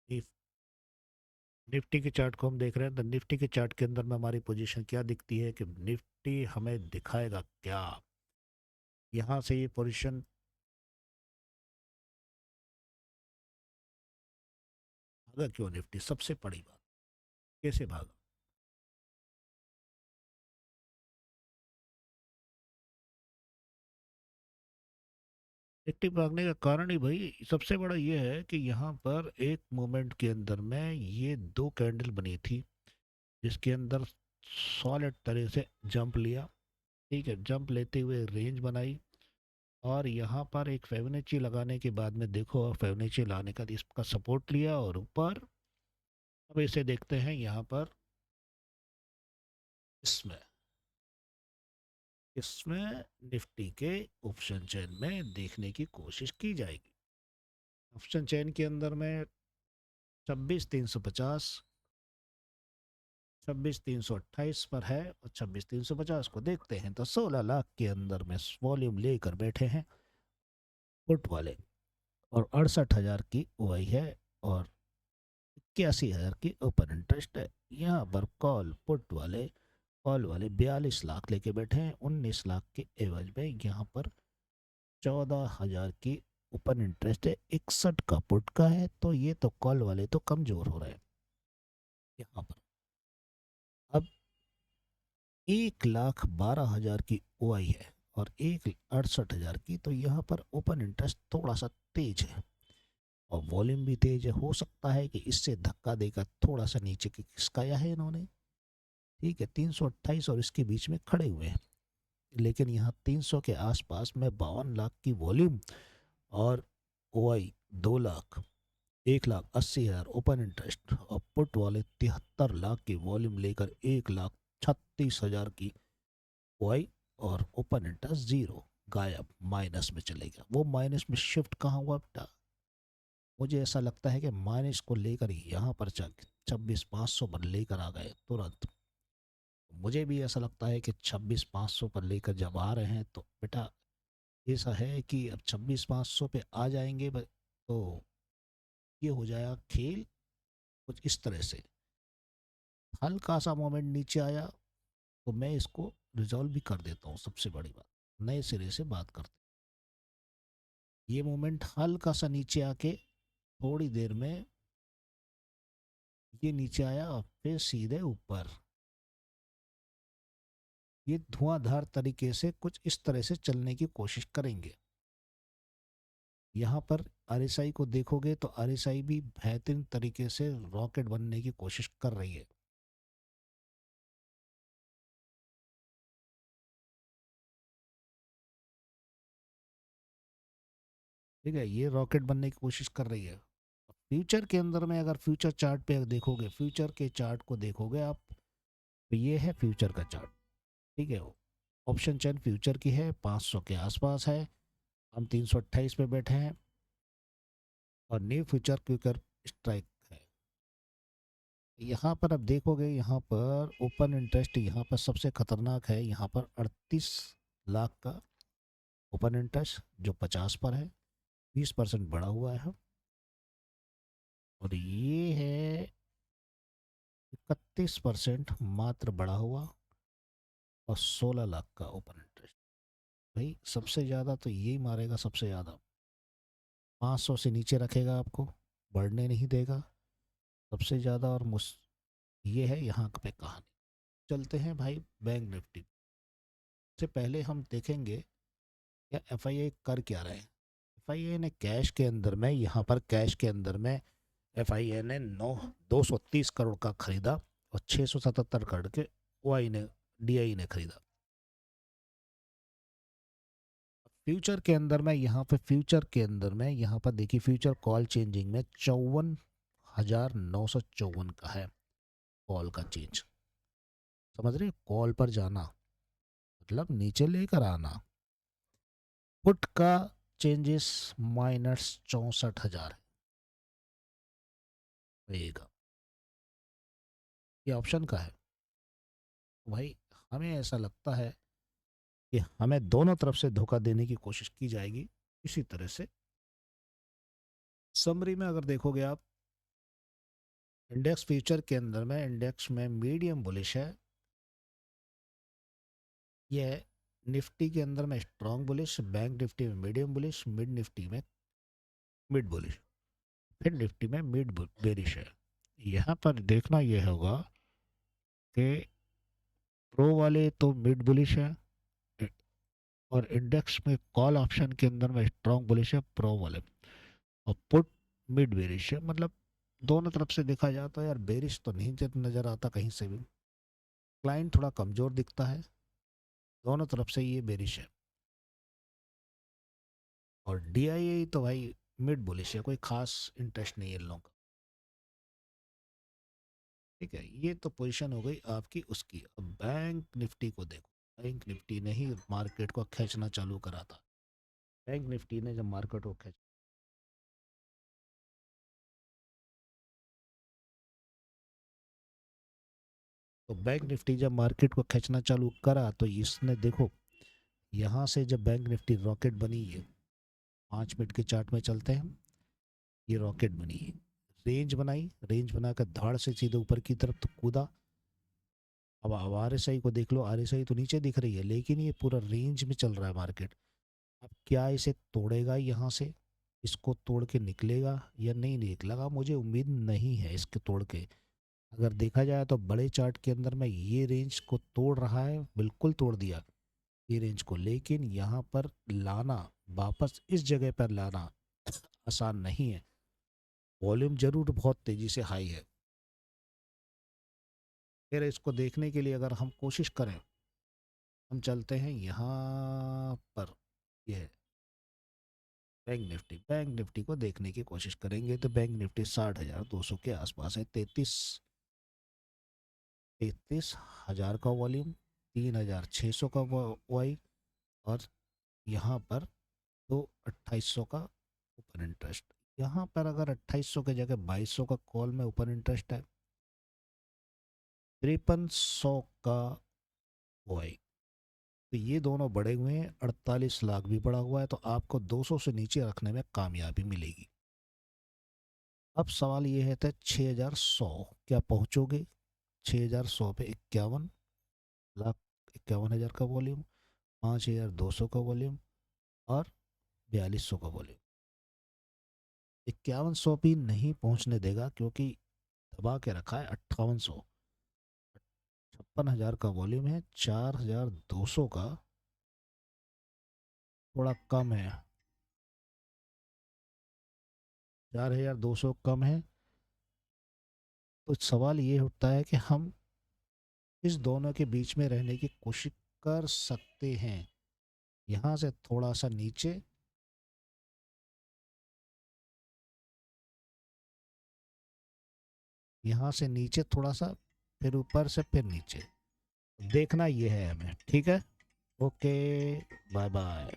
Nif- Nifty के chart को हम देख रहे हैं, तो निफ्टी के चार्ट के अंदर में हमारी पोजीशन क्या दिखती है कि निफ्टी हमें दिखाएगा क्या। यहाँ से ये पोजीशन भागा क्यों निफ्टी, सबसे बड़ी बात, कैसे भागा। निफ्टी भागने का कारण ही भाई सबसे बड़ा ये है कि यहाँ पर एक मोमेंट के अंदर में ये दो कैंडल बनी थी, जिसके अंदर सॉलिड तरह से जंप लिया। ठीक है, जंप लेते हुए रेंज बनाई, और यहाँ पर एक फेवनेची लगाने के बाद में देखो, फेवनेची लाने का इसका सपोर्ट लिया और ऊपर। अब इसे देखते हैं यहाँ पर, इसमें इसमें निफ्टी के ऑप्शन चेन में देखने की कोशिश की जाएगी। ऑप्शन चेन के अंदर में 26,350, 26,328 पर है, और 26,350 को देखते हैं तो 16 लाख के अंदर में वॉल्यूम लेकर बैठे हैं पुट वाले, और 68,000 की ओआई है, और 81,000 की ओपन इंटरेस्ट है। यहाँ पर कॉल वाले 42 लाख लेके बैठे हैं, 19 लाख के एवज में। यहाँ पर 14,000 की ओपन इंटरेस्ट है, 61 का पुट का है, तो ये तो कॉल वाले तो कमजोर हो रहे हैं यहाँ पर। अब 1,12,000 की ओआई है और 1,68,000 की, तो यहाँ पर ओपन इंटरेस्ट थोड़ा सा तेज है और वॉल्यूम भी तेज है। हो सकता है कि इससे धक्का देकर थोड़ा सा नीचे की खिसकाया है इन्होंने। ठीक है, 328 और इसके बीच में खड़े हुए हैं, लेकिन यहाँ 300 के आसपास में 52 लाख की वॉल्यूम और ओआई 2 लाख, 1,80,000 ओपन इंटरेस्ट, और पुट वाले 73 लाख की वॉल्यूम लेकर 1,36,000 की ओआई, और ओपन इंटरेस्ट जीरो, गायब, माइनस में चलेगा। वो माइनस में शिफ्ट कहाँ हुआ बेटा, मुझे ऐसा लगता है कि माइनस को लेकर यहाँ पर 26,500 पर लेकर आ गए तुरंत। मुझे भी ऐसा लगता है कि 26,500 पर लेकर जब आ रहे हैं तो बेटा ऐसा है कि अब 26,500 पे आ जाएंगे तो ये हो जाएगा खेल कुछ इस तरह से। हल्का सा मोमेंट नीचे आया तो मैं इसको रिजॉल्व भी कर देता हूँ, सबसे बड़ी बात, नए सिरे से बात करते हैं। ये मोमेंट हल्का सा नीचे आके थोड़ी देर में ये नीचे आया और फिर सीधे ऊपर, ये धुआंधार तरीके से कुछ इस तरह से चलने की कोशिश करेंगे। यहाँ पर आरएसआई को देखोगे तो आरएसआई भी बेहतरीन तरीके से रॉकेट बनने की कोशिश कर रही है। ठीक है, ये रॉकेट बनने की कोशिश कर रही है। फ्यूचर के अंदर में अगर फ्यूचर चार्ट पे देखोगे, फ्यूचर के चार्ट को देखोगे आप, तो ये है फ्यूचर का चार्ट। ठीक है, ऑप्शन चेन फ्यूचर की है, 500 के आसपास है, हम 328 पे बैठे हैं, और न्यू फ्यूचर क्विकर स्ट्राइक है। यहाँ पर अब देखोगे, यहाँ पर ओपन इंटरेस्ट यहाँ पर सबसे खतरनाक है, यहाँ पर 38 लाख का ओपन इंटरेस्ट जो 50 पर है, 20% बढ़ा हुआ है, और ये है 31% मात्र बढ़ा हुआ, और 16 लाख का ओपन इंटरेस्ट। भाई सबसे ज़्यादा तो यही मारेगा, सबसे ज़्यादा 500 से नीचे रखेगा आपको, बढ़ने नहीं देगा सबसे ज़्यादा। और ये है यहाँ पे कहानी। चलते हैं भाई बैंक निफ्टी से, पहले हम देखेंगे या एफआईए कर क्या रहे हैं। एफआईए ने कैश के अंदर में, यहाँ पर कैश के अंदर में एफआईए ने 230 करोड़ का खरीदा, और 677 करोड़ के ओआई ने, डीआई ने खरीदा। फ्यूचर के अंदर में, यहाँ पे फ्यूचर के अंदर में, यहाँ पर देखिए फ्यूचर कॉल चेंजिंग में 54,954 का है कॉल का चेंज। समझ रहे, कॉल पर जाना मतलब नीचे लेकर आना। पुट का चेंजेस -64,000 रहेगा, ये ऑप्शन का है। भाई हमें ऐसा लगता है कि हमें दोनों तरफ से धोखा देने की कोशिश की जाएगी इसी तरह से। समरी में अगर देखोगे आप, इंडेक्स फ्यूचर के अंदर में इंडेक्स में मीडियम बुलिश है, ये निफ्टी के अंदर में स्ट्रॉन्ग बुलिश, बैंक निफ्टी में मीडियम बुलिश, मिड निफ्टी में मिड बुलिश, फिर निफ्टी में मिड बेरिश है। यहाँ पर देखना यह होगा कि प्रो वाले तो मिड बुलिश है, और इंडेक्स में कॉल ऑप्शन के अंदर में स्ट्रॉन्ग बुलिश है प्रो वाले, और पुट मिड बेरिश है। मतलब दोनों तरफ से देखा जाए तो यार बेरिश तो नहीं नजर आता कहीं से भी, क्लाइंट थोड़ा कमजोर दिखता है, दोनों तरफ से ये बेरिश है। और डीआईए तो भाई मिड बुलिश है, कोई खास इंटरेस्ट नहीं है इन लोगों का। ठीक है, ये तो पोजीशन हो गई आपकी उसकी। अब बैंक निफ्टी को देखो, बैंक निफ्टी ने ही मार्केट को खींचना चालू करा था। बैंक निफ्टी ने जब मार्केट को खींच, तो बैंक निफ्टी जब मार्केट को खींचना चालू करा तो इसने देखो, यहाँ से जब बैंक निफ्टी रॉकेट बनी है, 5 मिनट के चार्ट में चलते हैं, ये रॉकेट बनी है, रेंज बनाई, रेंज बनाकर धाड़ से सीधे ऊपर की तरफ तो कूदा। अब आर एस आई को देख लो, आर एस आई तो नीचे दिख रही है, लेकिन ये पूरा रेंज में चल रहा है मार्केट। अब क्या इसे तोड़ेगा यहाँ से, इसको तोड़ के निकलेगा या नहीं निकलेगा, मुझे उम्मीद नहीं है इसके तोड़ के। अगर देखा जाए तो बड़े चार्ट के अंदर में ये रेंज को तोड़ रहा है, बिल्कुल तोड़ दिया ये रेंज को, लेकिन यहाँ पर लाना, वापस इस जगह पर लाना आसान नहीं है। वॉल्यूम जरूर बहुत तेजी से हाई है। फिर इसको देखने के लिए अगर हम कोशिश करें, हम चलते हैं यहाँ पर, ये बैंक निफ्टी, बैंक निफ्टी को देखने की कोशिश करेंगे तो बैंक निफ्टी 60,200 के आसपास है, 33,000 का वॉल्यूम, 3,600 का वाई, और यहाँ पर तो 2,800 का ओपन इंटरेस्ट। यहाँ पर अगर 2,800 के जगह 2,200 का कॉल में ओपन इंटरेस्ट है, 5300 का वाई, तो ये दोनों बढ़े हुए हैं, 48 लाख भी बढ़ा हुआ है, तो आपको 200 से नीचे रखने में कामयाबी मिलेगी। अब सवाल ये है था 6,100 क्या पहुंचोगे? 6,100 पे 51 लाख, 51,000 का वॉल्यूम, 5,200 का वॉल्यूम, और 4,200 का वॉल्यूम। 5100 भी नहीं पहुंचने देगा, क्योंकि दबा के रखा है 5800। 56,000 का वॉल्यूम है, 4,200 का थोड़ा कम है, 4,200 कम है। तो सवाल ये उठता है कि हम इस दोनों के बीच में रहने की कोशिश कर सकते हैं। यहाँ से थोड़ा सा नीचे, यहाँ से नीचे थोड़ा सा, फिर ऊपर से फिर नीचे, देखना ये है हमें। ठीक है, ओके, बाय बाय।